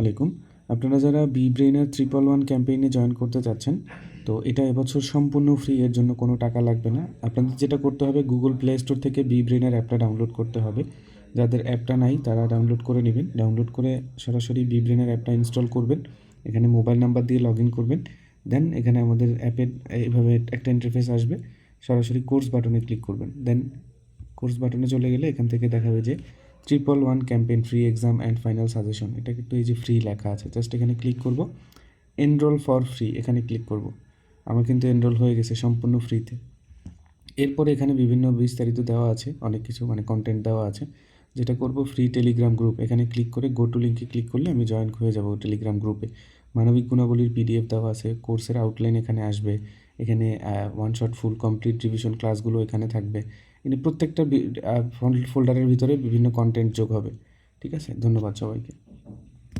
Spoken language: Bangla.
আলাইকুম। আপনারা যারা বি ব্রেইনার 111 ক্যাম্পেইনে জয়েন করতে চাচ্ছেন, তো এটা এবছর সম্পূর্ণ ফ্রি, এর জন্য কোনো টাকা লাগবে না। আপনাদের যেটা করতে হবে, গুগল প্লে স্টোর থেকে বি ব্রেইনার অ্যাপটা ডাউনলোড করতে হবে। যাদের অ্যাপটা নাই তারা ডাউনলোড করে নেবেন। ডাউনলোড করে সরাসরি বি ব্রেইনার অ্যাপটা ইনস্টল করবেন। এখানে মোবাইল নাম্বার দিয়ে লগ ইন করবেন। দেন এখানে আমাদের অ্যাপের এইভাবে একটা ইন্টারফেস আসবে। সরাসরি কোর্স বাটনে ক্লিক করবেন। দেন কোর্স বাটনে চলে গেলে এখান থেকে দেখাবে যে 111 campaign free exam and final suggestion, এটা কিন্তু এই যে ফ্রি লেখা আছে, জাস্ট এখানে ক্লিক করব। এনরোল ফর ফ্রি এখানে ক্লিক করব। আমার কিন্তু এনরোল হয়ে গেছে সম্পূর্ণ ফ্রিতে। এরপরে এখানে বিভিন্ন বিস্তারিত দেওয়া আছে, অনেক কিছু মানে কন্টেন্ট দেওয়া আছে। যেটা করব, ফ্রি টেলিগ্রাম গ্রুপ, এখানে ক্লিক করে গো টু লিঙ্কে ক্লিক করলে আমি জয়েন হয়ে যাব টেলিগ্রাম গ্রুপে। মানবিক গুণাবলীর পিডিএফ দেওয়া আছে, কোর্সের আউটলাইন এখানে আসবে, এখানে one shot full complete revision ক্লাসগুলো এখানে থাকবে। এখানে প্রত্যেকটা ফোল্ডারের ভিতরে বিভিন্ন কন্টেন্ট যোগ হবে। ঠিক আছে, ধন্যবাদ সবাইকে।